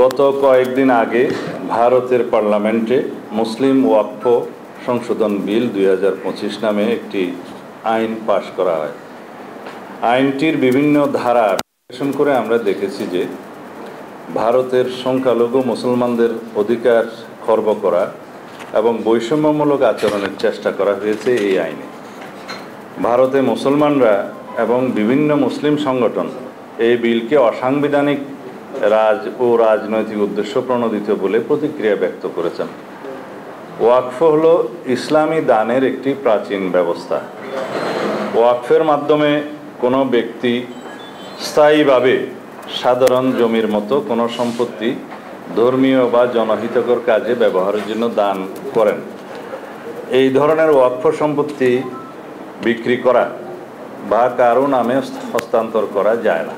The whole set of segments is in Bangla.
গত কয়েকদিন আগে ভারতের পার্লামেন্টে মুসলিম ওয়াকফ সংশোধন বিল 2025 নামে একটি আইন পাশ করা হয়। আইনটির বিভিন্ন ধারা বিশ্লেষণ করে আমরা দেখেছি যে ভারতের সংখ্যালঘু মুসলমানদের অধিকার খর্ব করা এবং বৈষম্যমূলক আচরণের চেষ্টা করা হয়েছে এই আইনে। ভারতে মুসলমানরা এবং বিভিন্ন মুসলিম সংগঠন এই বিলকে অসাংবিধানিক রাজনৈতিক উদ্দেশ্য প্রণোদিত বলে প্রতিক্রিয়া ব্যক্ত করেছেন। ওয়াকফ হলো ইসলামী দানের একটি প্রাচীন ব্যবস্থা। ওয়াকফের মাধ্যমে কোনো ব্যক্তি স্থায়ীভাবে সাধারণ জমির মতো কোনো সম্পত্তি ধর্মীয় বা জনহিতকর কাজে ব্যবহারের জন্য দান করেন। এই ধরনের ওয়াকফ সম্পত্তি বিক্রি করা বা কারো নামে হস্তান্তর করা যায় না।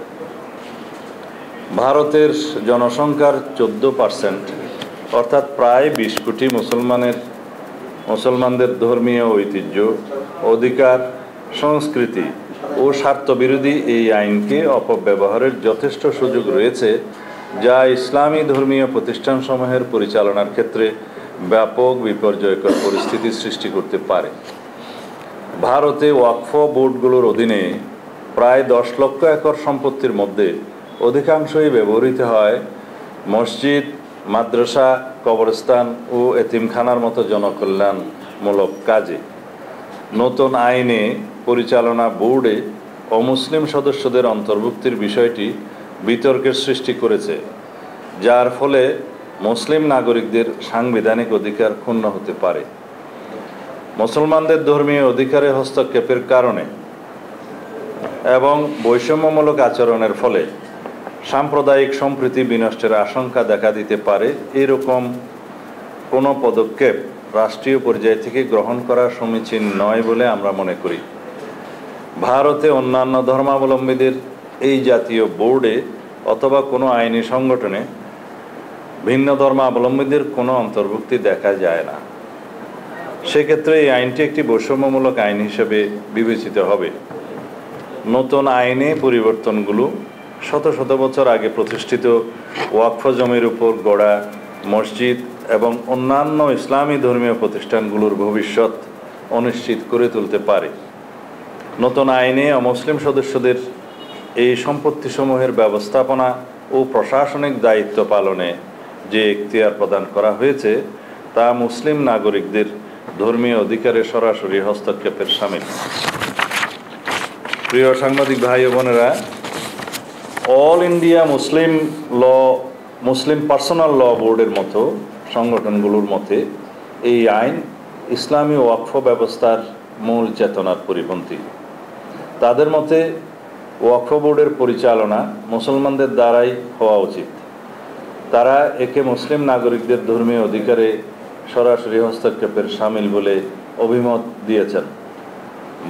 ভারতের জনসংখ্যার 14%, অর্থাৎ প্রায় 20 কোটি মুসলমানদের ধর্মীয় ঐতিহ্য, অধিকার, সংস্কৃতি ও স্বার্থবিরোধী এই আইনকে অপব্যবহারের যথেষ্ট সুযোগ রয়েছে, যা ইসলামী ধর্মীয় প্রতিষ্ঠানসমূহের পরিচালনার ক্ষেত্রে ব্যাপক বিপর্যয়কর পরিস্থিতি সৃষ্টি করতে পারে। ভারতে ওয়াকফ বোর্ডগুলোর অধীনে প্রায় 10 লক্ষ একর সম্পত্তির মধ্যে অধিকাংশই ব্যবহৃত হয় মসজিদ, মাদ্রাসা, কবরস্থান ও এতিমখানার মতো জনকল্যাণমূলক কাজে। নতুন আইনে পরিচালনা বোর্ডে অমুসলিম সদস্যদের অন্তর্ভুক্তির বিষয়টি বিতর্কের সৃষ্টি করেছে, যার ফলে মুসলিম নাগরিকদের সাংবিধানিক অধিকার ক্ষুণ্ণ হতে পারে। মুসলমানদের ধর্মীয় অধিকারে হস্তক্ষেপের কারণে এবং বৈষম্যমূলক আচরণের ফলে সাম্প্রদায়িক সম্প্রীতি বিনষ্টের আশঙ্কা দেখা দিতে পারে। এরকম কোনো পদক্ষেপ রাষ্ট্রীয় পর্যায় থেকে গ্রহণ করা সমীচীন নয় বলে আমরা মনে করি। ভারতে অন্যান্য ধর্মাবলম্বীদের এই জাতীয় বোর্ডে অথবা কোনো আইনি সংগঠনে ভিন্ন ধর্মাবলম্বীদের কোনো অন্তর্ভুক্তি দেখা যায় না। সেক্ষেত্রে এই আইনটি একটি বৈষম্যমূলক আইন হিসেবে বিবেচিত হবে। নতুন আইনে পরিবর্তনগুলো শত শত বছর আগে প্রতিষ্ঠিত ওয়াকফ জমির উপর গড়া মসজিদ এবং অন্যান্য ইসলামী ধর্মীয় প্রতিষ্ঠানগুলোর ভবিষ্যৎ অনিশ্চিত করে তুলতে পারে। নতুন আইনে অমুসলিম সদস্যদের এই সম্পত্তিসমূহের ব্যবস্থাপনা ও প্রশাসনিক দায়িত্ব পালনে যে এখতিয়ার প্রদান করা হয়েছে তা মুসলিম নাগরিকদের ধর্মীয় অধিকারে সরাসরি হস্তক্ষেপের শামিল। প্রিয় সাংবাদিক ভাই ও বোনেরা, অল ইন্ডিয়া মুসলিম পার্সোনাল ল বোর্ডের মতো সংগঠনগুলোর মতে এই আইন ইসলামী ওয়াকফ ব্যবস্থার মূল চেতনার পরিপন্থী। তাদের মতে ওয়াকফ বোর্ডের পরিচালনা মুসলমানদের দ্বারাই হওয়া উচিত। তারা একে মুসলিম নাগরিকদের ধর্মীয় অধিকারে সরাসরি হস্তক্ষেপের শামিল বলে অভিমত দিয়েছেন।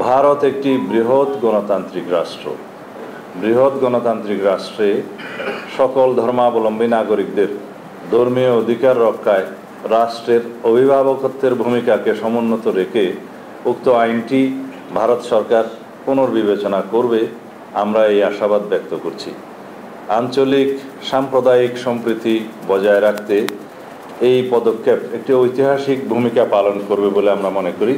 ভারত একটি বৃহৎ গণতান্ত্রিক রাষ্ট্র। বৃহৎ গণতান্ত্রিক রাষ্ট্রে সকল ধর্মাবলম্বী নাগরিকদের ধর্মীয় অধিকার রক্ষায় রাষ্ট্রের অভিভাবকত্বের ভূমিকাকে সমুন্নত রেখে উক্ত আইনটি ভারত সরকার পুনর্বিবেচনা করবে, আমরা এই আশাবাদ ব্যক্ত করছি। আঞ্চলিক সাম্প্রদায়িক সম্প্রীতি বজায় রাখতে এই পদক্ষেপ একটি ঐতিহাসিক ভূমিকা পালন করবে বলে আমরা মনে করি।